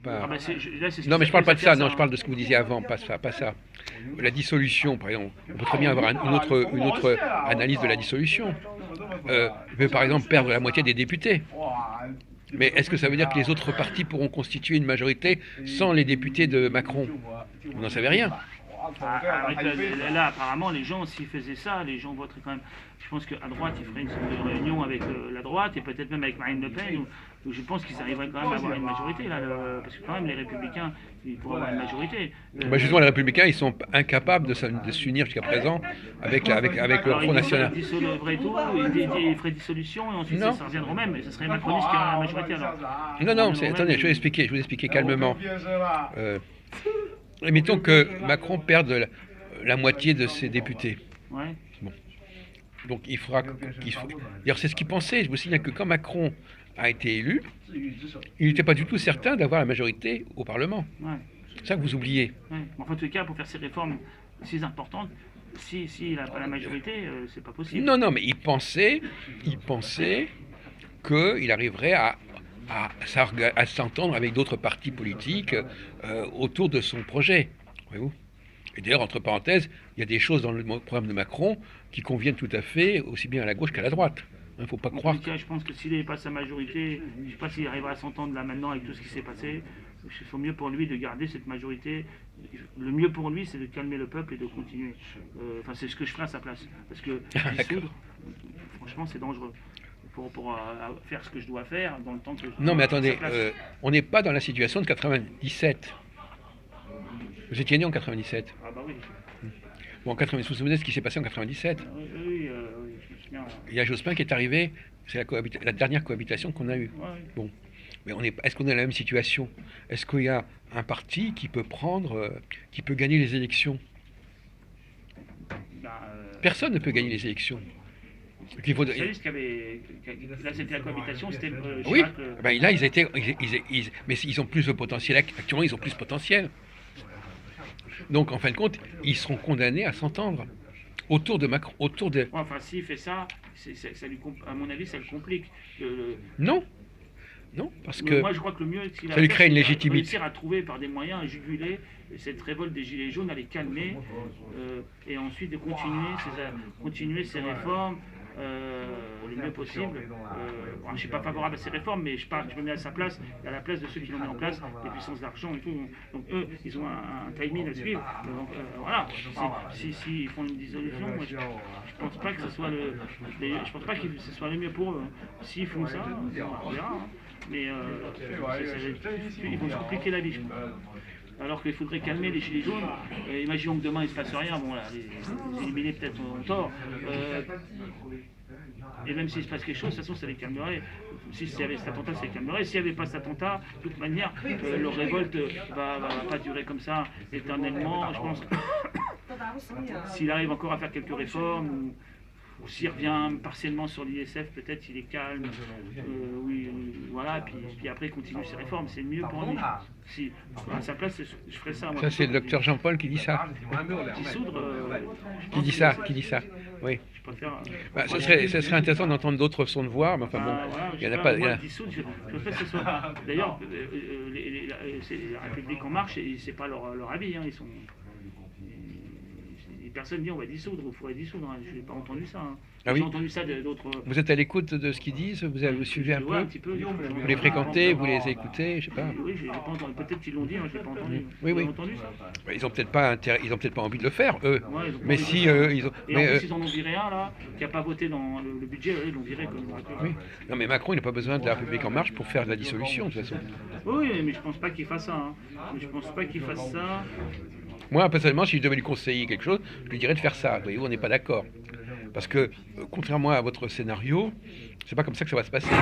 Ah pas... bah là, c'est ce Non, qu'ils mais je parle appellent pas ça de faire ça. ça, Non, je hein. parle de ce que vous disiez avant, pas ça, pas ça. La dissolution, par exemple. On peut très bien avoir une autre analyse de la dissolution. Il peut par exemple perdre la moitié des députés. Mais est-ce que ça veut dire que les autres partis pourront constituer une majorité sans les députés de Macron? Vous n'en savez rien. Avec là, apparemment, les gens, s'ils faisaient ça, les gens voteraient quand même. Je pense qu'à droite, ils feraient une sorte de réunion avec la droite et peut-être même avec Marine Le Pen. Où je pense qu'ils arriveraient quand même à avoir une majorité là, parce que quand même les Républicains, ils pourraient avoir une majorité. Bah justement, les Républicains, ils sont incapables de s'unir jusqu'à présent avec le Alors Front National. ils dissolveraient tout, ils feraient dissolution et ensuite Non, ça reviendrait au même. Et ce serait les macronistes qui auraient la majorité alors. non, On non, reviendrait au même. attendez, je vais vous expliquer calmement. Euh, Mettons que Macron perde la moitié de ses députés. Ouais. Bon. Donc il faudra. D'ailleurs, c'est ce qu'il pensait. Je vous signale que quand Macron a été élu, il n'était pas du tout certain d'avoir la majorité au Parlement. Ouais. C'est ça que vous oubliez. Ouais. Enfin, en tout cas, pour faire ces réformes si importantes, si il n'a pas la majorité, c'est pas possible. Non, non, mais il pensait qu'il arriverait à s'entendre avec d'autres partis politiques autour de son projet. Voyez-vous. Et d'ailleurs, entre parenthèses, il y a des choses dans le programme de Macron qui conviennent tout à fait aussi bien à la gauche qu'à la droite. Il ne faut pas En croire. tout cas, je pense que s'il n'avait pas sa majorité, je ne sais pas s'il arrivera à s'entendre là maintenant avec tout ce qui s'est passé. Il faut mieux pour lui de garder cette majorité. Le mieux pour lui, c'est de calmer le peuple et de continuer. Enfin, c'est ce que je ferai à sa place. Parce que dissoudre, franchement, c'est dangereux. Pour faire ce que je dois faire dans le temps que je Non, mais dois à sa attendez, place. on n'est pas dans la situation de 97. Vous étiez né en 97. Ah bah oui. Bon, en 97, vous vous souvenez de ce qui s'est passé en 97? Oui, oui, je me souviens. Il y a Jospin qui est arrivé, c'est la dernière cohabitation qu'on a eue. Ouais, ouais. Bon, mais est-ce qu'on est dans la même situation? Est-ce qu'il y a un parti qui peut qui peut gagner les élections? Bah, Personne ne peut gagner les élections. Donc, il faut... vous savez ce qu'il y avait. Là, c'était la cohabitation, c'était Oui, Chirac. ben là, mais ils ont plus de potentiel. Actuellement, ils ont plus de potentiel. Donc, en fin de compte, ils seront condamnés à s'entendre autour de Macron, autour de... Ouais, enfin, s'il fait ça, ça lui, à mon avis, ça le complique. Non, non, parce que Moi, je crois que le mieux, ça lui crée une légitimité. réussir à trouver par des moyens, à juguler cette révolte des Gilets jaunes, à les calmer, et ensuite de continuer ces réformes le mieux possible. Je ne suis pas favorable à ces réformes, mais je me mets à sa place, à la place de ceux qui l'ont mis en place, les puissances d'argent et tout. Donc eux, ils ont un timing à suivre. Donc voilà, si font une dissolution, moi je pense pas que je pense pas que ce soit le mieux pour eux. S'ils font ça, on verra. Hein. Mais ils vont se compliquer la vie, je pense. Alors qu'il faudrait calmer les gilets jaunes. Imaginons que demain il ne se passe rien, bon là, les éliminés peut-être ont tort. Et même s'il se passe quelque chose, de toute façon ça les calmerait. Si il y avait cet attentat, ça les calmerait. S'il n'y avait pas cet attentat, de toute manière, leur révolte va pas durer comme ça éternellement. Je pense que s'il arrive encore à faire quelques réformes, ou s'il revient partiellement sur l'ISF, peut-être il est calme, oui, voilà, puis après il continue ses réformes, c'est mieux pour lui. Si, à sa place, je ferais ça. Moi, ça, c'est le docteur Jean-Paul qui dit ça. Dissoudre, Qui dit ça, oui. je préfère. Bah, ça serait intéressant d'entendre d'autres façons de voir, mais enfin bon, Voilà, il n'y en a pas. Moi, dissoudre, je préfère que ce soit. D'ailleurs, c'est la République en marche, et c'est pas leur avis, hein, ils sont. Personne dit on va dissoudre, il faudrait dissoudre, hein. Je n'ai pas entendu ça. Hein. Ah oui. J'ai entendu ça d'autres. Vous êtes à l'écoute de ce qu'ils disent? Vous suivez un Ouais, peu? un petit peu. Vous les fréquentez? Vous les écoutez? Je sais pas. Oui, je l'ai pas entendu. Peut-être qu'ils l'ont dit, moi je l'ai pas entendu. Oui, Vous oui. avez entendu ça? Bah, ils ont peut-être pas envie de le faire, eux. Ouais, ils ont pas Mais envie si de le faire. ils ont, Et mais, en plus, ils en ont viré un là, qui n'a pas voté dans le budget, ils l'ont viré comme oui. Non, mais Macron, il n'a pas besoin de la République en marche pour faire de la dissolution, de toute façon. Oui, mais je pense pas qu'il fasse ça. Hein. Je pense pas qu'il fasse ça. Moi, personnellement, si je devais lui conseiller quelque chose, je lui dirais de faire ça. Voyez-vous, on n'est pas d'accord. Parce que, contrairement à votre scénario, c'est pas comme ça que ça va se passer.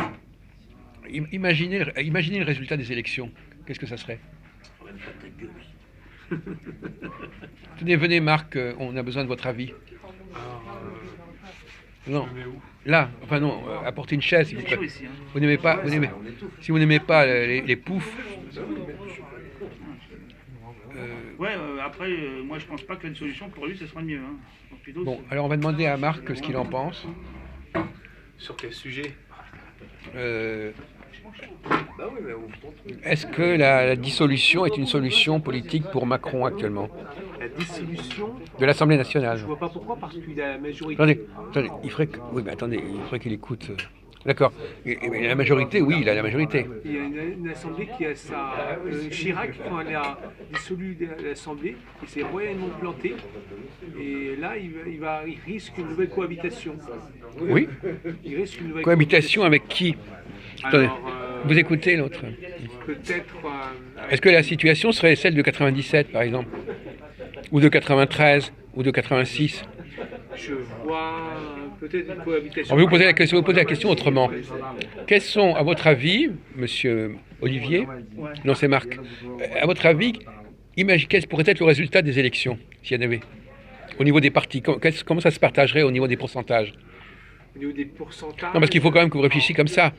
Imaginez le résultat des élections. Qu'est-ce que ça serait? Tenez, venez, Marc, on a besoin de votre avis. Non, là, enfin non, apportez une chaise, s'il vous C'est chaud plaît. ici. Hein. Si vous n'aimez pas les poufs, Ouais, après, moi je pense pas que la solution pour lui ce sera le mieux. Hein. Je pense plutôt bon, alors on va demander à Marc ce qu'il en pense. Sur quel sujet? Euh, Est-ce que la dissolution est une solution politique pour Macron actuellement? La dissolution, De l'Assemblée je nationale. vois pas pourquoi, parce qu'il a la majorité. Attendez, il faudrait que... Oui, mais attendez, il faudrait qu'il écoute. D'accord. Et la majorité, oui, il a la majorité. Il y a une assemblée qui a sa. Chirac, quand elle a dissolu l'assemblée, il s'est royalement planté. Et là, il risque une nouvelle cohabitation. Oui. Il risque une nouvelle Cohabitation avec qui? Attendez, Alors, vous écoutez l'autre. peut-être. Est-ce que la situation serait celle de 97, par exemple? Ou de 93? Ou de 86? Je vois peut-être une cohabitation. On va vous poser la question autrement. Quels sont, à votre avis, monsieur Olivier, non c'est Marc, à votre avis, quel pourrait être le résultat des élections, s'il y en avait, au niveau des partis? Comment ça se partagerait au niveau des pourcentages? Au niveau des pourcentages. Non, parce qu'il faut quand même que vous réfléchissiez comme ça.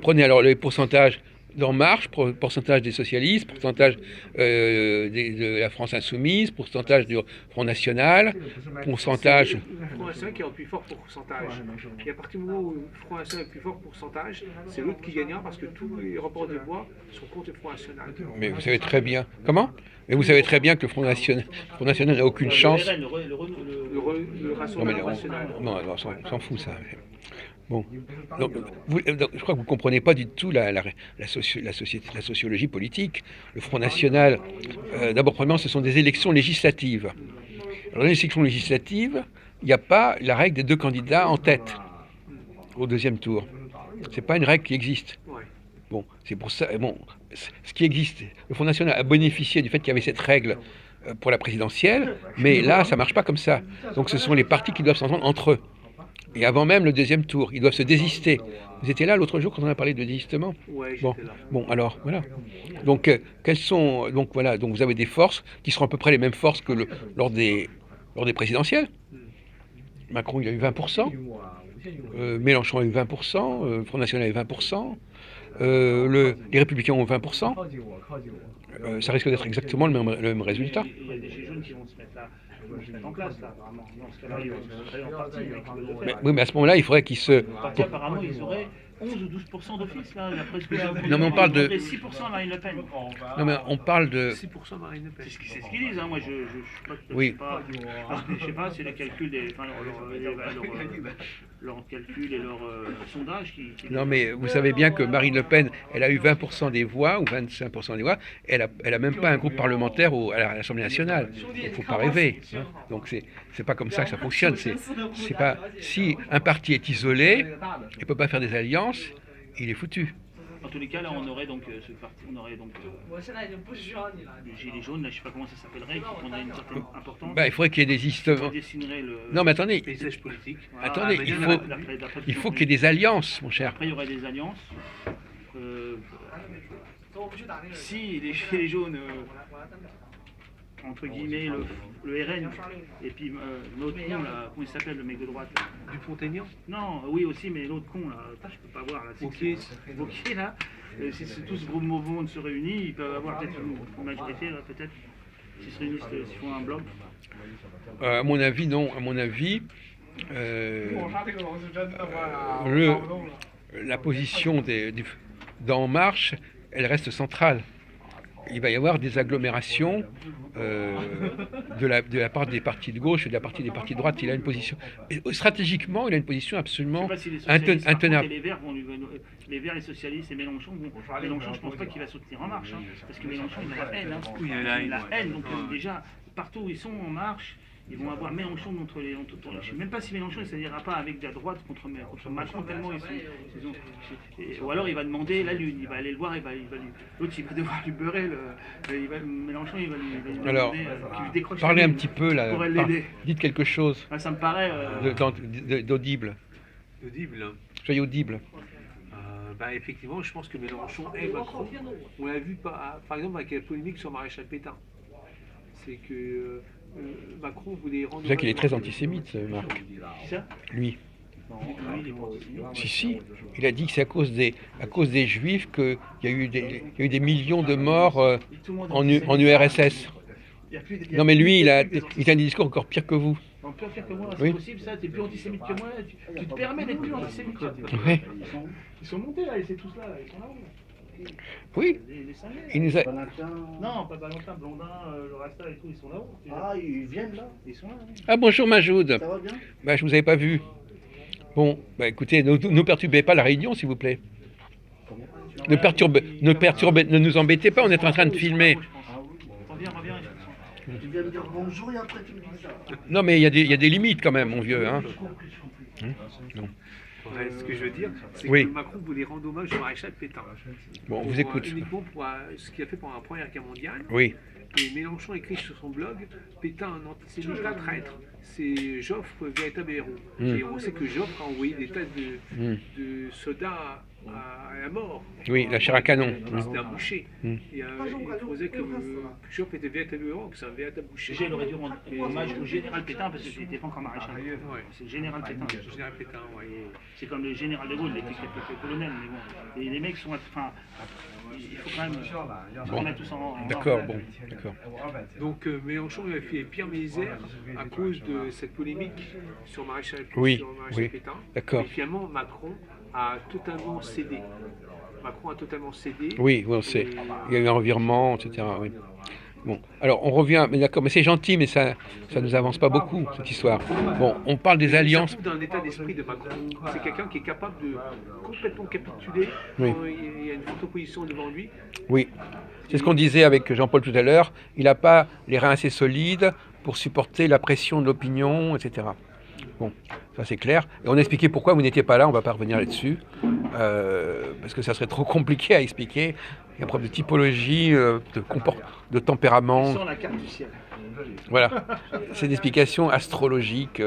Prenez alors les pourcentages d'En Marche, pourcentage des socialistes, pourcentage de la France Insoumise, pourcentage du Front National, pourcentage... Le Front National qui a un plus fort pourcentage. Et à partir du moment où le Front National a un plus fort pourcentage, c'est l'autre qui gagnera parce que tous les rapports de voix sont contre le Front National. Mais vous savez très bien... Comment? Mais vous savez très bien que le Front National n'a aucune chance... Le Rassemblement National. Non, on s'en fout ça. Bon, donc, je crois que vous ne comprenez pas du tout la sociologie politique. Le Front National, d'abord, premièrement, ce sont des élections législatives. Alors, dans les élections législatives, il n'y a pas la règle des deux candidats en tête au deuxième tour. Ce n'est pas une règle qui existe. Bon, c'est pour ça. Bon, ce qui existe, le Front National a bénéficié du fait qu'il y avait cette règle pour la présidentielle, mais là, ça ne marche pas comme ça. Donc, ce sont les partis qui doivent s'entendre entre eux. Et avant même le deuxième tour, ils doivent se désister. Vous étiez là l'autre jour quand on a parlé de désistement? Ouais, bon. J'étais là. Bon, alors, voilà. Donc, quelles sont... Donc, voilà. Donc, vous avez des forces qui seront à peu près les mêmes forces que lors des présidentielles. Macron, il a eu 20%. Mélenchon a eu 20%. Front National a eu 20%. Les Républicains ont 20%. Ça risque d'être exactement le même résultat. Il y a des gilets jaunes qui vont se mettre là. En place, là, apparemment. Dans ce cas-là, ils vont se créer en partie. Oui, mais à ce moment-là, il faudrait qu'ils se... Apparemment, ils auraient 11 ou 12% d'office, là, d'après ce que j'ai entendu. Non, mais on parle de... 6% à Marine Le Pen. Non, mais on parle de... 6% Marine Le Pen. C'est ce qu'ils disent, hein. Moi, je Oui. sais pas, c'est les calculs des... Enfin, leurs calculs et leurs sondages qui... Non, mais vous savez bien que Marine Le Pen, elle a eu 20% des voix, ou 25% des voix, elle a même pas un groupe parlementaire à l'Assemblée nationale. Il ne faut pas rêver. Hein. Donc, c'est pas comme ça que ça fonctionne. C'est pas... Si un parti est isolé, il ne peut pas faire des alliances, il est foutu. En tous les cas, là, on aurait donc ce parti, on aurait donc le gilet jaune, là, je sais pas comment ça s'appellerait, qui prendrait une certaine importance. Bah, il faudrait qu'il y ait des listes. Ça dessinerait le Non, mais attendez, Paysage politique. attendez, mais il d'après faut qu'il y ait des alliances, mon cher. Après, il y aurait des alliances. Si les gilets jaunes, entre guillemets, le RN, et puis l'autre con, là, comment il s'appelle, le mec de droite là. Dupont-Aignan. Non, oui aussi, mais l'autre con, là, je peux pas voir, là. Wauquiez, là. Si tout ce gros mouvement se réunit, ils peuvent avoir peut-être une majorité, là, peut-être. S'ils se réunissent, s'ils font un bloc. À mon avis, non. À mon avis, la position d'En Marche, elle reste centrale. Il va y avoir des agglomérations de la part des partis de gauche et de la part des partis de droite. Il a une position... stratégiquement, il a une position absolument intenable. Les Verts, les socialistes et Mélenchon, Mélenchon, je ne pense pas qu'il va soutenir En Marche, hein, parce que Mélenchon, il a la haine. Hein. Oui, il a la haine. Donc déjà, partout où ils sont En Marche, ils vont avoir Mélenchon contre les... Je ne sais même pas si Mélenchon, ça n'ira pas avec la droite contre Macron, tellement ils sont... Ou alors il va demander la Lune, il va aller le voir, l'autre il va devoir lui beurrer, Mélenchon il va lui alors, demander... décroche parlez un petit peu là, dites quelque chose ça me paraît... d'audible. Audible. Soyez audible. Effectivement, je pense que Mélenchon est Macron. On l'a vu par exemple avec la polémique sur Maréchal Pétain. C'est que Macron voulait rendre... C'est vrai qu'il est très antisémite, Marc. C'est ça? Lui. Non, lui, il est pas antisémite. Si. Il a dit que c'est à cause des Juifs qu'il y a eu des millions de morts en URSS. Non mais lui, il a un discours encore pire que vous. Non, plus pire que moi, c'est Oui. possible ça, t'es plus antisémite que moi, tu te permets d'être plus antisémite. Oui. Ils sont montés là, et c'est tous là, ils sont là-haut. Oui, Les cinglés, là. il nous a... Non, pas Valentin, Blondin, le Rasta et tout, ils sont là-haut. Ah, ils viennent là. Ils sont là, oui. Ah bonjour Majoud. Ça va bien? Bah, je vous avais pas vu. Bon, bah écoutez, ne perturbez pas la réunion s'il vous plaît. Ne nous embêtez pas, on est en train de filmer. Ah oui. Reviens. Tu viens me dire bonjour et après tu me dis ça. Non mais il y a des limites quand même, mon vieux. Hein. Non. Ouais, ce que je veux dire, c'est Oui. que Macron voulait rendre hommage au maréchal Pétain. Bon, on vous Pour, écoute. uniquement pour ce qu'il a fait pendant la Première Guerre mondiale. Oui, Et Mélenchon écrit sur son blog, Pétain, un antisémite, un traître. C'est Joffre, véritable héros. Et on sait que Joffre a envoyé des tas de soldats à la mort. oui, la chair à canon. C'était un boucher. Et, il trouvait que Joffre était véritable héros, que c'est un véritable boucher. Déjà, il aurait dû rendre hommage au général Pétain parce que c'était pas encore maréchal. Ouais. C'est le général Pétain. Le général Pétain, ouais. C'est comme le général de Gaulle, il était quelques colonel, mais bon. Et les mecs sont. Enfin, il faut quand même. Bon. On est tous en. D'accord, bon, d'accord. Donc Mélenchon il a fait pire misère à cause de cette polémique sur Maréchal, Oui, sur Maréchal oui, Pétain. d'accord. Et finalement, Macron a totalement cédé. Oui, on sait. Il y a eu un revirement, etc. Oui. Bon, alors on revient, mais d'accord, mais c'est gentil, mais ça nous avance pas beaucoup, cette histoire. Bon, on parle des alliances. Ça prouve d'un état d'esprit de Macron. C'est quelqu'un qui est capable de complètement capituler Oui. quand il y a une forte opposition devant lui. Oui, c'est ce qu'on disait avec Jean-Paul tout à l'heure. Il n'a pas les reins assez solides pour supporter la pression de l'opinion, etc. Bon, ça c'est clair. Et on a expliqué pourquoi vous n'étiez pas là, on ne va pas revenir là-dessus, parce que ça serait trop compliqué à expliquer. Il y a un problème de typologie, de tempérament. Sans la carte du ciel. Voilà, c'est une explication astrologique,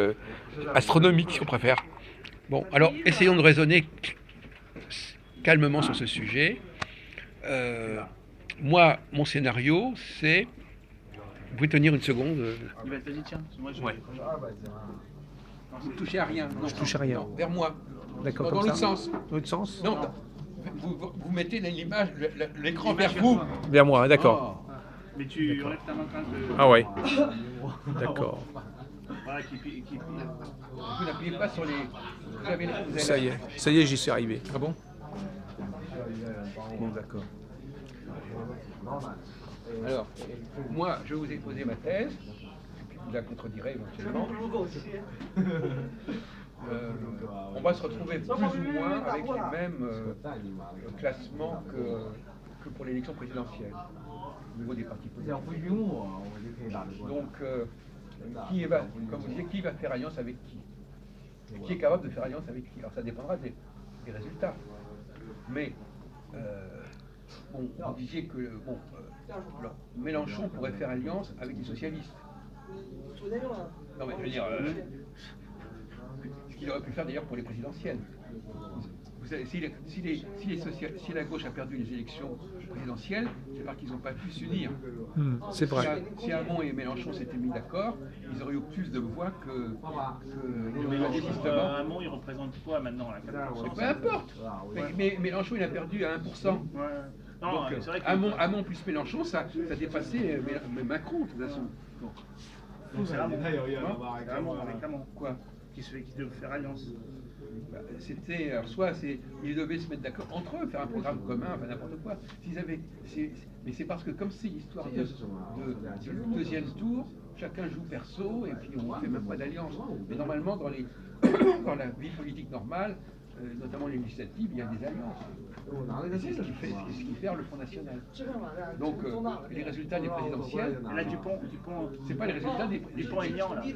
astronomique si on préfère. Bon, alors essayons de raisonner calmement sur ce sujet. Moi, mon scénario, c'est... Vous pouvez tenir une seconde Vas-y, tiens. Moi, je... Ouais. Vous ne touchez à rien. Non, Je touche à rien. non, vers moi. D'accord, Dans comme l'autre ça. sens. Dans l'autre sens. Non, vous mettez l'image, l'écran vers vous. Vers moi, d'accord. Oh. Mais tu enlèves ta main quand même. Ah ouais. D'accord. Voilà, qui... Vous n'appuyez pas sur les... vous avez Ça y est, j'y suis arrivé. Ah bon? Bon, d'accord. Alors, moi, je vous ai posé ma thèse, et puis vous la contredirez éventuellement. On va se retrouver plus ou moins avec les mêmes classements que pour l'élection présidentielle, au niveau des partis politiques. Donc, comme vous disiez, qui va faire alliance avec qui? Qui est capable de faire alliance avec qui? Alors ça dépendra des résultats. Mais, bon, vous disiez que alors, Mélenchon pourrait faire alliance avec les socialistes. Non mais je veux dire, ce qu'il aurait pu faire d'ailleurs pour les présidentielles. Vous savez, si la gauche a perdu les élections présidentielles, c'est parce qu'ils n'ont pas pu s'unir. C'est vrai. Si Hamon et Mélenchon s'étaient mis d'accord, ils auraient eu plus de voix que Hamon, il représente quoi maintenant là, 4%? peu importe. Mais Mélenchon, il a perdu à 1%. Ouais. Non, Donc, c'est vrai que... Hamon plus Mélenchon, ça dépassait Macron, de toute façon. Bon. Donc, c'est Hamon. C'est Hamon avec Hamon. Quoi? Qui devait faire alliance. Bah, c'était, alors soit ils devaient se mettre d'accord entre eux, faire un programme commun, enfin n'importe quoi. Mais c'est parce que comme c'est l'histoire de deuxième tour, chacun joue perso et puis on ne fait même pas d'alliance. Mais normalement, dans la vie politique normale, notamment les législatives, il y a des alliances. C'est ce qui fait le Front National. Donc les résultats des présidentielles, Et là, Dupont, c'est pas les résultats des Dupont et Nian, là, il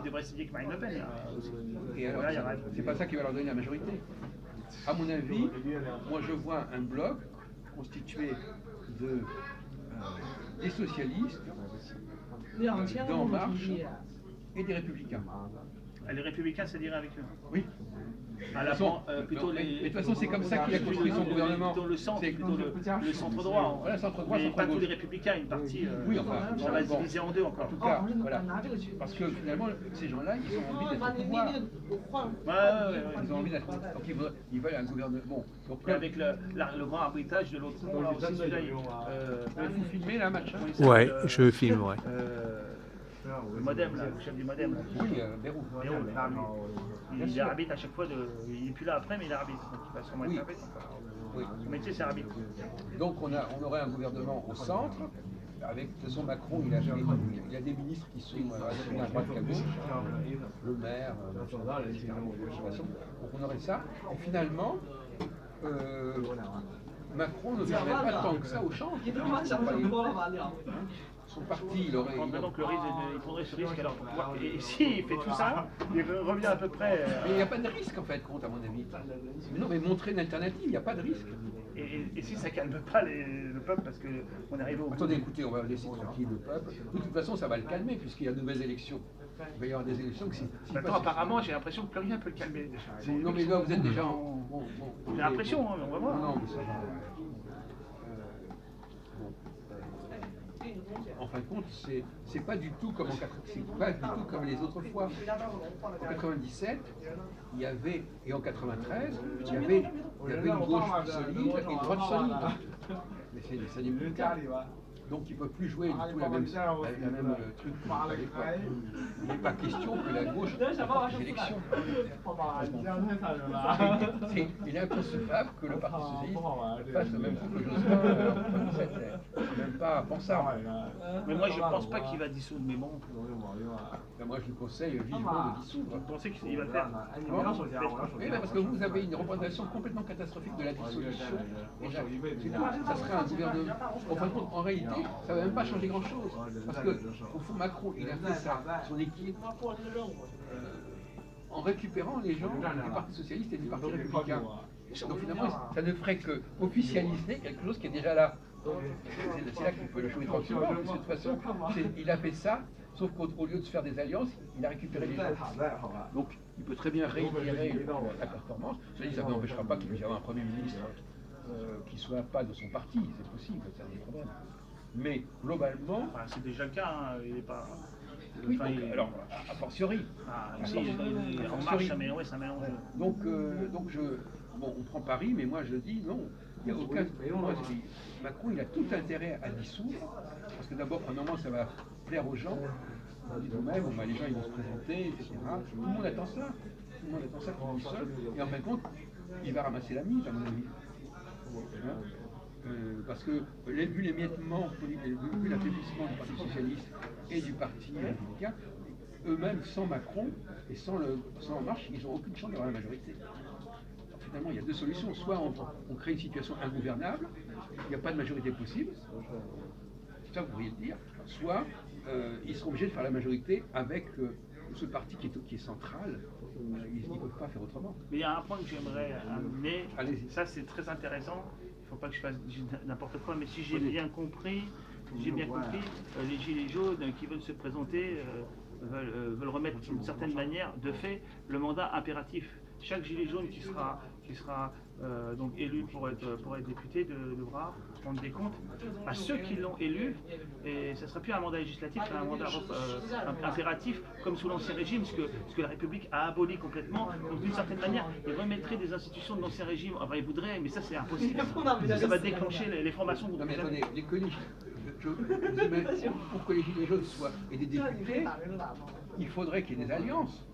devrait signer avec Marine Le Pen. Là, aussi. Et alors, Là, il y aura- c'est pas ça qui va leur donner la majorité. À mon avis, moi je vois un bloc constitué des socialistes, d'En Marche et des républicains. Les Républicains, ça dirait avec eux. Oui. À la façon, plutôt mais les... de toute façon, c'est comme ça qu'il a construit son gouvernement. Plutôt le centre, C'est- plutôt le centre droit. Voilà, centre droit, Mais centre pas tous gauche. les Républicains, une partie. Oui, enfin, ça va se bon. diviser en deux encore. En tout cas, voilà. Parce que finalement, ces gens-là, ils ont envie d'être au pouvoir. Ouais. Ils ont envie d'être au pouvoir. Donc ils veulent un gouvernement. Bon, donc, Et avec le grand arbitrage de l'autre monde, là aussi, celui-là, vous filmez là, machin. Ouais, je filme, ouais. le Modem, là, le chef du Modem. Là, Oui, Bérou. Bérou, là, lui. Bien Il est sûr. arbitre à chaque fois, il n'est plus là après, mais il est arbitre. Donc il va sûrement être Oui. arbitre encore. Oui. Son métier, c'est arbitre. Donc on aurait un gouvernement au centre, avec de toute façon Macron, il a des ministres qui sont à droite qu'à gauche, le maire, etc. Donc on aurait ça. Et finalement, Macron ne ferait pas tant que ça au change. Son parti, il aurait. Il prendrait donc le risque, il prendrait ce risque alors pour pouvoir. Et s'il fait tout ça, il revient à peu près. Mais il n'y a pas de risque en fait, compte à mon avis. Mais non, mais montrer une alternative, il n'y a pas de risque. Et si ça calme pas le peuple parce qu'on est arrivé au bout. Attendez, écoutez, on va laisser tranquille le peuple. De toute façon, ça va le calmer puisqu'il y a de nouvelles élections. Il va y avoir des élections que si Maintenant, apparemment, j'ai l'impression que plus rien peut le calmer. Non, mais là, vous êtes déjà en. J'ai l'impression, hein, on va voir. Non, mais ça va. En fin de compte, c'est pas du tout comme c'est pas du tout comme les autres fois. En 97, il y avait, et en 93, il y avait une gauche solide et une droite solide. Mais ça n'est plus le cas. Donc ils ne peuvent plus jouer du tout la même truc qu'à l'époque. Il n'est pas question que la gauche remporte les élections. Il est inconcevable que le Parti socialiste fasse le même truc que Jospin en 2017. C'est même pas pensable. Mais moi, je pense pas qu'il va dissoudre, mais bon. Ben, moi, je lui conseille vivement de dissoudre. Vous pensez qu'il va faire Oui, parce que vous avez une représentation complètement catastrophique de la dissolution. Déjà, ça serait un gouvernement. En fin de compte, en réalité, ça ne va même pas changer grand-chose. Parce que, au fond, Macron, il a fait son équipe en récupérant les gens du Parti socialiste et du Parti républicain. Donc finalement, ça ne ferait que officialiser quelque chose qui est déjà là. C'est là qu'il peut le jouer tranquillement, parce que de toute façon, il a fait ça, sauf qu'au lieu de se faire des alliances, il a récupéré les gens. Donc il peut très bien réitérer la performance. Je dis, ça n'empêchera pas qu'il puisse y avoir un Premier ministre qui ne soit pas de son parti, c'est possible, c'est un problème. Mais globalement... Enfin, c'est déjà le cas, hein, il n'est pas... Oui, donc, alors, a fortiori. Si, il est en marche, ça mélange. Donc, bon, on prend Paris, mais moi je dis non, il n'y a aucun. Moi, je dis, Macron, il a tout intérêt à dissoudre, parce que d'abord, premièrement, ça va plaire aux gens. Vous dites vous-même, bon, les gens ils vont se présenter, etc. Tout le monde attend ça. Tout le monde attend ça qu'il dissole. Et en fin de compte, il va ramasser la mise, à mon avis. Parce que vu l'émiettement, vu l'affaiblissement du Parti socialiste et du Parti républicain, eux-mêmes, sans Macron et sans En Marche, ils n'ont aucune chance d'avoir la majorité. Alors, finalement, il y a deux solutions. Soit on crée une situation ingouvernable, il n'y a pas de majorité possible, ça vous pourriez le dire, soit ils seront obligés de faire la majorité avec ce parti qui est central. Ils ne peuvent pas faire autrement. Mais il y a un point que j'aimerais amener, Allez-y. ça c'est très intéressant, il ne faut pas que je fasse n'importe quoi, mais si j'ai bien compris, les Gilets jaunes qui veulent se présenter veulent remettre d'une certaine manière, de fait, le mandat impératif. Chaque gilet jaune qui sera donc élu pour être député devra rendre des comptes à ceux qui l'ont élu, et ce ne sera plus un mandat législatif, c'est un mandat impératif comme sous l'Ancien Régime, ce que la République a aboli complètement. Donc d'une certaine manière, ils remettraient des institutions de l'Ancien Régime. Enfin, ils voudraient, mais ça c'est impossible. Ça va déclencher les formations. Non mais attendez, pour que les Gilets jaunes soient et des députés, il faudrait qu'il y ait des alliances.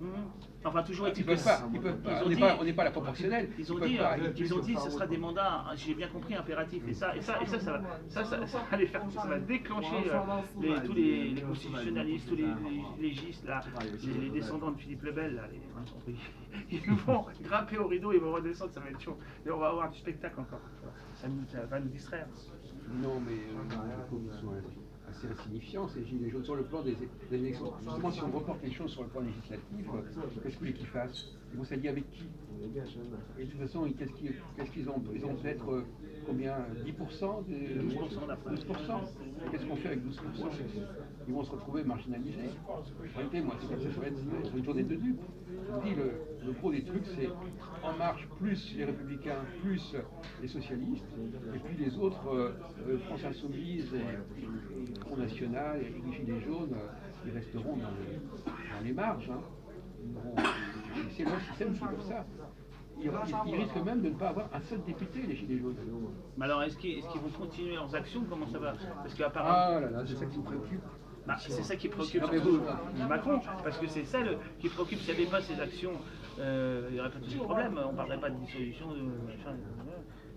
Enfin, toujours Ils peuvent pas. On n'est pas la proportionnelle. Ils ont dit que ce sera des mandats, j'ai bien compris, impératifs. Et ça va les faire, ça va déclencher tous les constitutionnalistes, tous les légistes, là, les descendants de Philippe le Bel, là, ils vont grimper au rideau, ils vont redescendre, ça va être chaud. Et on va avoir du spectacle encore. Ça va nous distraire. Non, mais je trouve qu'ils sont assez insignifiants, ces gilets jaunes, sur le plan des élections. Justement, si on reporte les choses sur le plan législatif, qu'est-ce que vous voulez qu'ils fassent? Ils vont s'allier avec qui? Et de toute façon, qu'est-ce qu'ils ont? Ils ont peut-être combien? 10%? 12%? Qu'est-ce qu'on fait avec 12%? Ils vont se retrouver marginalisés. En réalité, moi, c'est comme ça va être une journée de dupes. Je vous dis, le gros des trucs, c'est En Marche, plus les Républicains, plus les socialistes, et puis les autres, France Insoumise, et Front National, et les Gilets jaunes, ils resteront dans les marges. Hein. C'est le système qui est comme ça. Ils risquent même de ne pas avoir un seul député, les Gilets jaunes. Mais alors, est-ce qu'ils vont continuer leurs actions? Comment ça va? Parce qu'apparemment... Ah là là, c'est ça qui me préoccupe. Bah, c'est ça qui préoccupe Non, mais surtout vous- Macron, parce que c'est ça qui préoccupe. S'il n'y avait pas ces actions, il n'y aurait pas de problème. On ne parlerait pas de dissolution.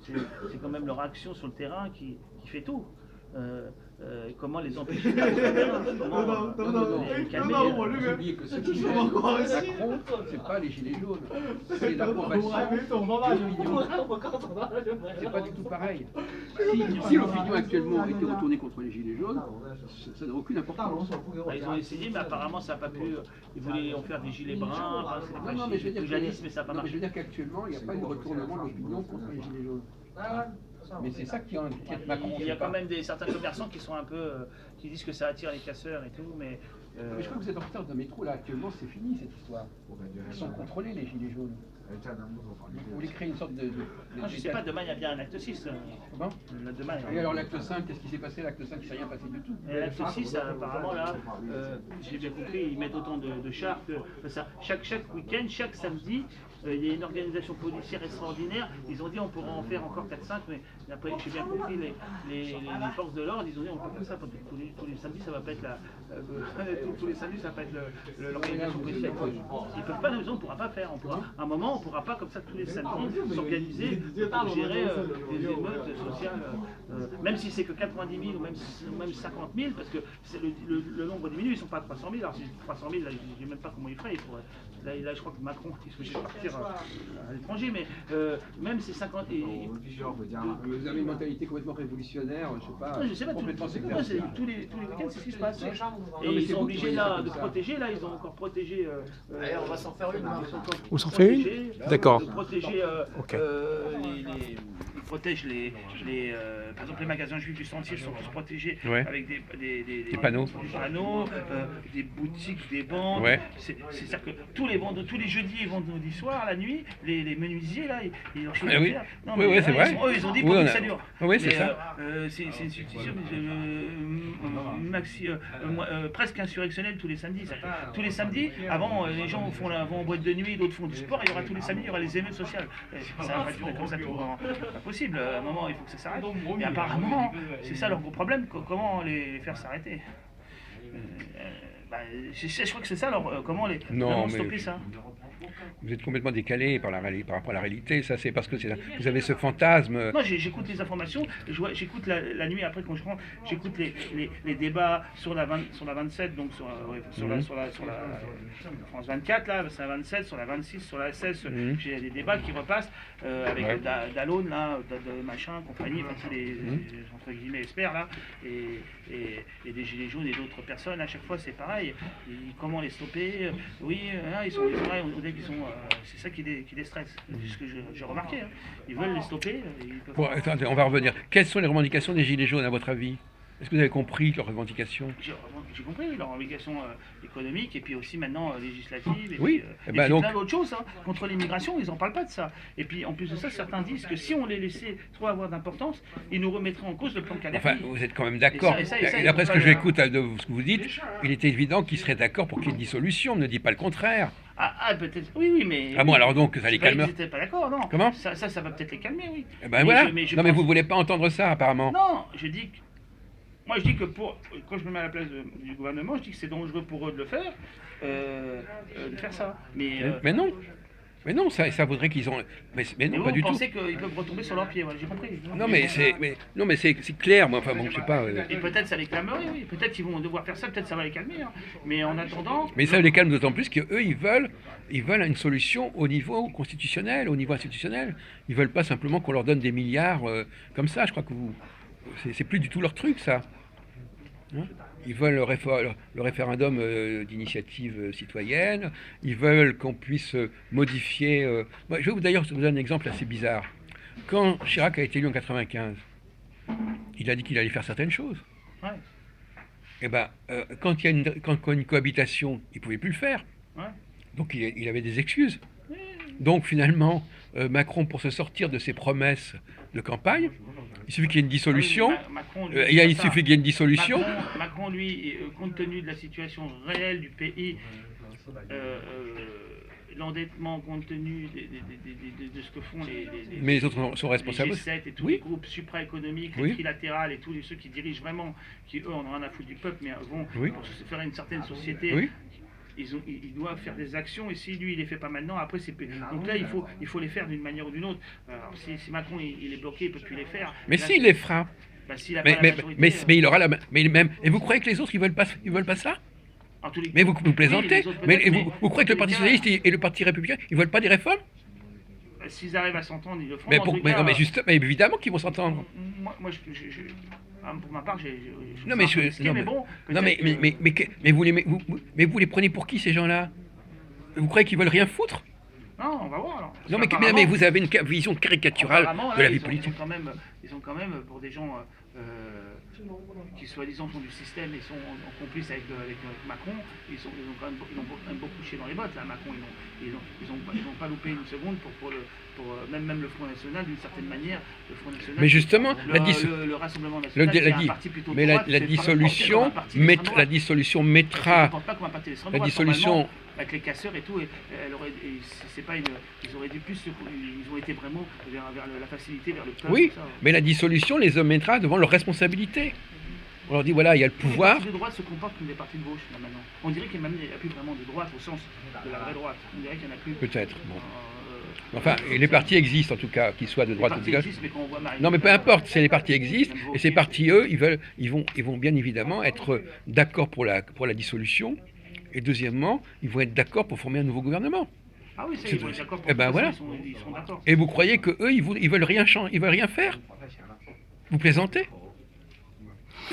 C'est quand même leur action sur le terrain qui fait tout. Comment les empêcher de faire sur le terrain, comment les calmer. Vous oubliez que ceux qui gèrent Macron, c'est pas les gilets jaunes, c'est l'approbation de l'opinion. C'est pas du tout pareil. Si l'opinion actuellement était retournée contre les gilets jaunes, ça n'a aucune importance. Ils ont essayé, mais apparemment ça n'a pas pu. Ils voulaient en faire des gilets bruns. Non, mais je veux dire jadis, mais ça n'a pas non, mais je marché. veux dire qu'actuellement, il n'y a pas eu de retournement de l'opinion contre les gilets jaunes. Mais c'est ça qui inquiète Macron. Il y a quand même certains commerçants qui sont un peu, qui disent que ça attire les casseurs et tout, mais. Mais je crois que vous êtes en retard d'un métro, là, actuellement, c'est fini cette histoire. Ils sont contrôlés, les gilets jaunes. Vous voulez créer une sorte de Non, je sais pas, demain il y a bien un acte 6. Comment Demain, Et alors l'acte 5, qu'est-ce qui s'est passé? L'acte 5, il ne s'est rien passé du tout. et l'acte 6, apparemment, là, j'ai bien compris, ils mettent autant de chars que ça. Chaque week-end, chaque samedi, il y a une organisation policière extraordinaire. Ils ont dit on pourra en faire encore 4-5, mais après, j'ai bien compris, les forces de l'ordre, ils ont dit on peut faire ça. Tous les samedis, ça va pas être tous les samedis, ça va pas être l'organisation policière. Ils peuvent pas, nous on ne pourra pas faire. À un moment, on ne pourra pas comme ça tous les samedis s'organiser pour gérer des émeutes sociales, même si c'est que 90 000 ou même 50 000, parce que le nombre diminue, ils ne sont pas à 300 000. Alors si c'est 300 000, là, je ne sais même pas comment ils feraient. Là, je crois que Macron est obligé de partir à l'étranger, mais même ces 50 Vous avez une mentalité complètement révolutionnaire, je sais pas, je sais pas, complètement tous sectaire. les week-ends, c'est ce qui se passe. Et mais ils c'est sont vous obligés qui là voyez de ça comme ça. protéger, là, ils ont encore protégé. On va s'en faire une. On s'en fait une? D'accord. De protéger Ok. ils protègent par exemple les magasins juifs du Sentier sont tous protégés Ouais. avec des panneaux. Des boutiques, des banques. Ouais. C'est-à-dire que tous les jeudis et vendredis soirs, la nuit, les menuisiers là, ils leur chauffent Ah oui. la pierre. Non, Oui, mais, oui, c'est vrai. Ils ont dit Oui, pour on que a- ça dure. Ah oui, c'est Mais, ça. c'est une substitution presque insurrectionnelle tous les samedis. Tous les samedis, avant les gens vont en boîte de nuit, d'autres font du sport, il y aura tous les samedis, il y aura les émeutes sociales. Ça va pas durer comme ça tout le temps. C'est pas possible, à un moment il faut que ça s'arrête. Et apparemment, c'est ça leur gros problème, comment les faire s'arrêter. Je crois que c'est ça, comment Non, vraiment mais- stopper ça. Vous êtes complètement décalé par rapport à la réalité. Ça, c'est parce que vous avez ce fantasme. Moi, j'écoute les informations, j'écoute la nuit après quand je rentre, j'écoute les débats sur la 27, donc sur la France 24, là, c'est la 27, sur la 26, sur la 16, j'ai des débats qui repassent avec Ouais. Dallon, là, de machin, compagnie, enfin tous les entre guillemets experts là, et des gilets jaunes et d'autres personnes, à chaque fois c'est pareil. Comment les stopper? Oui, ils sont on dirait qu'ils sont. C'est ça qui les stresse. C'est ce que j'ai remarqué. Hein. Ils veulent les stopper. Ils peuvent Bon, pas. attendez, on va revenir. Quelles sont les revendications des Gilets jaunes, à votre avis? Est-ce que vous avez compris leurs revendications? J'ai compris leur obligation économique et puis aussi maintenant législative. Et Oui, puis, ben donc- plein d'autres choses. Hein. Contre l'immigration, ils n'en parlent pas de ça. Et puis en plus de ça, certains disent que si on les laissait trop avoir d'importance, ils nous remettraient en cause le plan Kadhafi. Enfin, vous êtes quand même d'accord. Et ça, Et ils d'après vont ce pas que le- j'écoute de ce que vous dites, il est évident qu'il serait d'accord pour qu'il y ait une dissolution. Ne dit pas le contraire. Peut-être. Oui, mais. Ah bon, alors donc, ça les C'est pas calme. qu'ils n'étaient pas d'accord, non. Comment ça va peut-être les calmer, oui. Eh ben Mais voilà. je Non, mais pense- vous voulez pas entendre ça, apparemment. Non, je dis que quand je me mets à la place du gouvernement, je dis que c'est dangereux pour eux de le faire, de faire ça. Mais non. Mais non, ça voudrait qu'ils ont. Mais non, vous pas du tout. pensez qu'ils peuvent retomber sur leurs pieds, voilà, j'ai compris. Non, mais c'est clair. Moi, enfin, bon, je sais pas. Et peut-être ça les calmerait, oui. Peut-être qu'ils vont devoir faire ça, peut-être ça va les calmer. Hein. Mais en attendant. Mais ça les calme d'autant plus qu'eux, ils veulent une solution au niveau constitutionnel, au niveau institutionnel. Ils veulent pas simplement qu'on leur donne des milliards comme ça. Je crois que c'est plus du tout leur truc, ça. Hein? Ils veulent le référendum d'initiative citoyenne. Ils veulent qu'on puisse modifier. Moi, je vais d'ailleurs vous donner un exemple assez bizarre. Quand Chirac a été élu en 95, il a dit qu'il allait faire certaines choses. Ouais. Eh ben, quand il y a une cohabitation, il ne pouvait plus le faire. Ouais. Donc il avait des excuses. Donc finalement, Macron, pour se sortir de ses promesses de campagne, il suffit qu'il y ait une dissolution. Macron, lui, Il suffit qu'il y ait une dissolution. Macron, lui, compte tenu de la situation réelle du pays, l'endettement compte tenu de ce que font Mais les autres sont responsables. les G7 et tous Oui. les groupes supraéconomiques, Oui. les trilatérales et tous ceux qui dirigent vraiment, qui eux en ont rien à foutre du peuple, mais vont Oui. pour se faire une certaine société. Oui. Ils doivent faire des actions et si lui il les fait pas maintenant, après c'est donc là il faut les faire d'une manière ou d'une autre. Alors, si Macron il est bloqué, il peut plus les faire. Mais Là, s'il les fera. bah, s'il a Mais, pas la mais, majorité, mais il aura la mais même. Et vous croyez que les autres ils veulent pas ça? en tous les- Mais vous oui, plaisantez. les autres Mais peut-être, vous croyez que le en Parti tous les cas, socialiste et le Parti républicain ils veulent pas des réformes? s'ils arrivent à s'entendre, ils le feront. Mais, En tous les mais, cas, non, mais juste, mais évidemment qu'ils vont s'entendre. moi pour ma part, Non mais mais bon, non mais peut-être que- mais vous les prenez pour qui ces gens-là? Vous croyez qu'ils veulent rien foutre? non, on va voir alors. Parce Non mais qu'apparemment- vous avez une vision caricaturale apparemment, de là, la vie ils politique. sont quand même pour des gens qui soi-disant sont du système et sont en complice avec Macron, ils ont quand même beaucoup chié dans les bottes là. Macron, ils ont pas loupé une seconde pour même le Front National d'une certaine manière. Le Front National. Mais justement, le Rassemblement National, qui est un parti plutôt de droite, la c'est dissolution pas porté comme un parti d'extrême droite. la dissolution Ça ne mettra porte pas comme un parti d'extrême la droite. dissolution. Normalement, avec les casseurs et tout, c'est pas ils auraient dû plus, ils ont été vraiment vers la facilité, vers le peuple. Oui, tout ça. mais la dissolution les mettra devant leurs responsabilités. On leur dit voilà, il y a le pouvoir. Les partis de droite se comportent comme des partis de gauche là, maintenant. On dirait qu'il n'y a plus vraiment de droite au sens de la vraie droite. On dirait qu'il n'y en a plus. Peut-être. Bon. Enfin, et les partis existent en tout cas, qu'ils soient de droite ou de gauche. Mais quand on voit Marine Non, mais Le peu Pen, importe, c'est les partis existent, même et ces Wauquiez, partis, eux, ils vont bien évidemment être d'accord pour la dissolution, et deuxièmement, ils vont être d'accord pour former un nouveau gouvernement. Ah oui, ça, c'est- ils vont être d'accord pour eh ben tout voilà. ça, ils sont d'accord. Et vous croyez que eux, ils veulent rien changer, ils veulent rien faire? Vous plaisantez?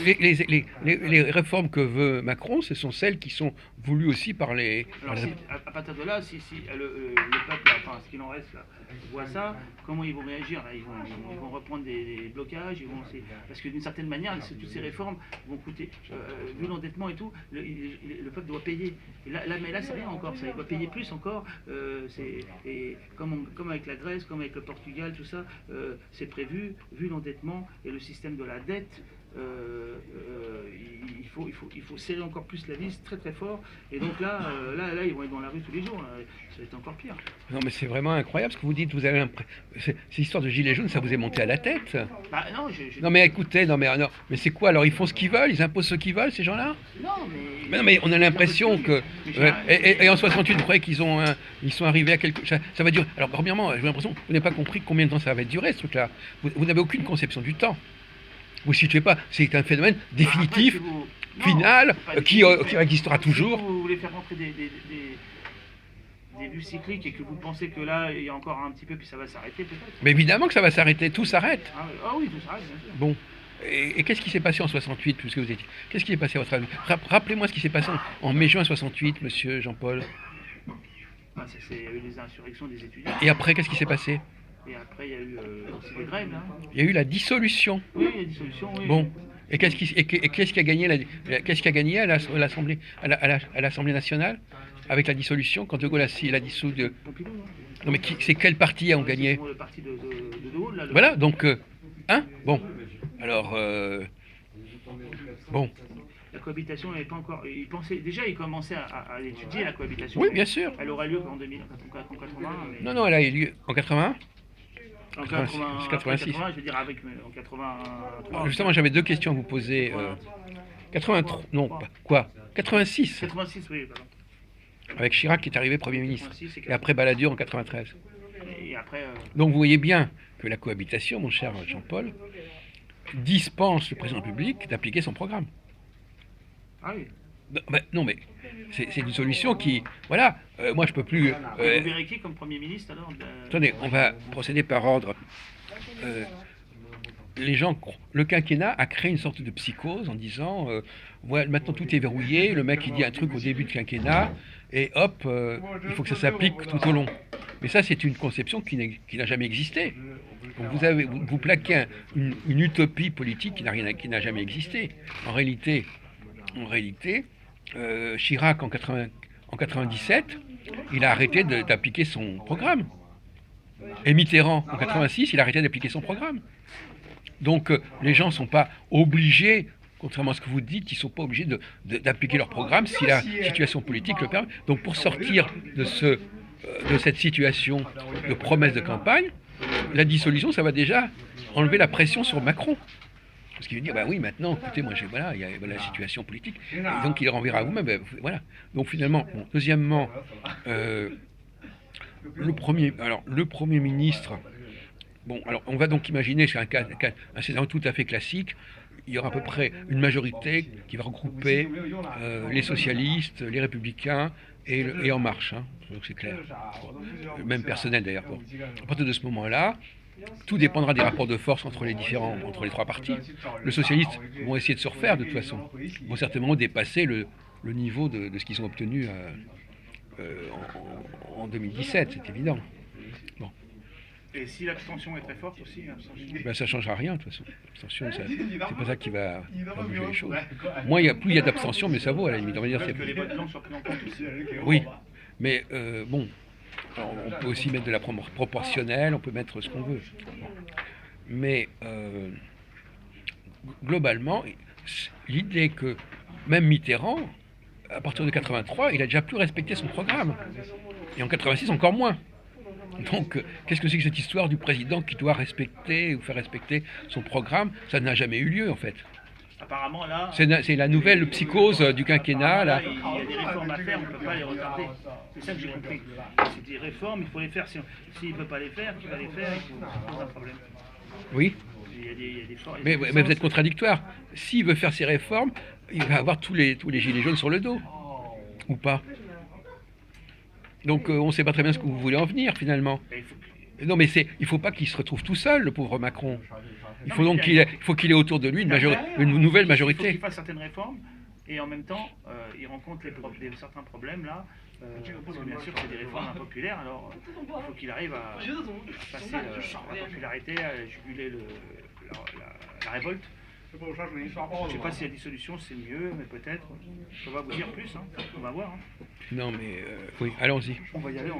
Les réformes que veut Macron, ce sont celles qui sont voulues aussi par les. Alors, à partir de là, si le peuple, enfin ce qu'il en reste là, voit ça, comment ils vont réagir là, ils vont reprendre des blocages, parce que d'une certaine manière, toutes ces réformes vont coûter, vu l'endettement et tout, le peuple doit payer. Et mais là, c'est rien encore, ça, il doit payer plus encore. Et comme avec la Grèce, comme avec le Portugal, tout ça, c'est prévu, vu l'endettement et le système de la dette. Il faut serrer encore plus la vis très très fort et donc là ils vont être dans la rue tous les jours là. Ça va être encore pire. Non mais c'est vraiment incroyable ce que vous dites, vous avez cette histoire de gilets jaunes, ça vous est monté à la tête? Bah, non, Non mais écoutez, non mais c'est quoi alors? Ils font ce qu'ils veulent, ils imposent ce qu'ils veulent ces gens-là? non Mais non mais on a l'impression que Mais et en 68 vous croyez qu'ils sont arrivés à quelque chose, ça va durer. Alors premièrement j'ai l'impression que vous n'avez pas compris combien de temps ça va durer ce truc-là. Vous n'avez aucune conception du temps. Vous ne situez pas, c'est un phénomène définitif, Après, si vous- non, final, c'est pas qui définitif. existera Si toujours. vous voulez faire rentrer des vues cycliques et que vous pensez que là il y a encore un petit peu puis ça va s'arrêter peut-être. Mais évidemment que ça va s'arrêter, tout s'arrête. Ah oui, tout s'arrête bien sûr. Bon. Et qu'est-ce qui s'est passé en 68, puisque vous étiez? Qu'est-ce qui s'est passé à votre avis? Rappelez-moi ce qui s'est passé en mai-juin 68, monsieur Jean-Paul. Il y a eu des insurrections des étudiants Et après, qu'est-ce qui s'est passé? et après il y a eu aussi des grèves là. Il y a eu la dissolution. Oui, il y a des solutions. Oui. Bon. Et qu'est-ce qui a gagné qu'est-ce qui a gagné à l'Assemblée nationale avec la dissolution quand De Gaulle a dissous de... Pompidou, non Non mais c'est quel parti ont gagné? Le parti de Gaulle là. Voilà, donc hein? Bon. Alors bon. La cohabitation n'avait pas encore. Il commençait à étudier la cohabitation. Oui, mais bien sûr. Elle aura lieu qu'en 2000, en 81. Mais Non, elle a eu lieu en 81. en 86, 86. 80, je veux dire en 83. Justement, j'avais deux questions à vous poser. 83, non, quoi? 86, 86, oui, pardon. avec Chirac qui est arrivé Premier ministre. 86 Et après Balladur en 93. Et après. Donc vous voyez bien que la cohabitation, mon cher Jean-Paul, dispense le président de la République d'appliquer son programme. Ah oui. Non, mais c'est une solution qui... Voilà, moi je peux plus... Vous verrez qui comme Premier ministre alors Attendez, on va procéder par ordre. Les gens, le quinquennat a créé une sorte de psychose en disant voilà, maintenant tout est verrouillé, le mec il dit un truc au début du quinquennat et hop, il faut que ça s'applique tout au long. Mais ça c'est une conception qui n'a jamais existé. Donc vous plaquez une utopie politique qui n'a jamais existé. En réalité, Chirac en 97, il a arrêté d'appliquer son programme. Et Mitterrand en 86, il a arrêté d'appliquer son programme. Donc les gens ne sont pas obligés, contrairement à ce que vous dites, ils ne sont pas obligés d'appliquer leur programme si la situation politique le permet. Donc pour sortir de de cette situation de promesse de campagne, la dissolution, ça va déjà enlever la pression sur Macron. Parce qu'il va dire, bah oui, maintenant, écoutez, moi, voilà, il y a la situation politique, et donc il renverra à vous-même, voilà. Donc finalement, bon, deuxièmement, le Premier ministre, bon, alors on va donc imaginer, c'est un scénario tout à fait classique, il y aura à peu près une majorité qui va regrouper les socialistes, les républicains et En Marche, hein. Donc c'est clair. Même personnel d'ailleurs. Bon. À partir de ce moment-là, tout dépendra des rapports de force entre les trois partis. Les socialistes vont essayer de se refaire de toute façon. Ils vont certainement dépasser le niveau de ce qu'ils ont obtenu en 2017, c'est évident. Bon. Et si l'abstention est très forte aussi, Ben, ça ne changera rien de toute façon. L'abstention, c'est pas ça qui va bouger les choses. Plus il y a d'abstention, mais ça vaut à la limite. On va dire, que les votes blancs soient pris en compte aussi. Oui, mais bon, alors, on peut aussi mettre de la proportionnelle, on peut mettre ce qu'on veut. Mais globalement, l'idée que même Mitterrand, à partir de 83, il a déjà plus respecté son programme. Et en 86, encore moins. Donc, qu'est-ce que c'est que cette histoire du président qui doit respecter ou faire respecter son programme? Ça n'a jamais eu lieu, en fait. Apparemment, là... C'est la nouvelle psychose du quinquennat, là. Il y a des réformes à faire, on ne peut pas les retarder. C'est ça que j'ai compris. C'est des réformes, il faut les faire. S'il ne peut pas les faire, qui va les faire? Il pose un problème. Oui. Il y a des mais vous êtes contradictoire. S'il veut faire ses réformes, il va avoir tous les gilets jaunes sur le dos. Ou pas? Donc on ne sait pas très bien ce que vous voulez en venir, finalement. Non, mais il ne faut pas qu'il se retrouve tout seul, le pauvre Macron. Il faut qu'il ait autour de lui une nouvelle majorité. Il faut qu'il fasse certaines réformes, et en même temps, il rencontre certains problèmes, là, parce que bien sûr, c'est des réformes impopulaires, alors il faut qu'il arrive à passer la popularité, à juguler la révolte. Je ne sais pas si la dissolution c'est mieux, mais peut-être. Je ne peux pas vous dire plus, hein. On va voir. Hein. Non, mais oui, allons-y. On va y aller.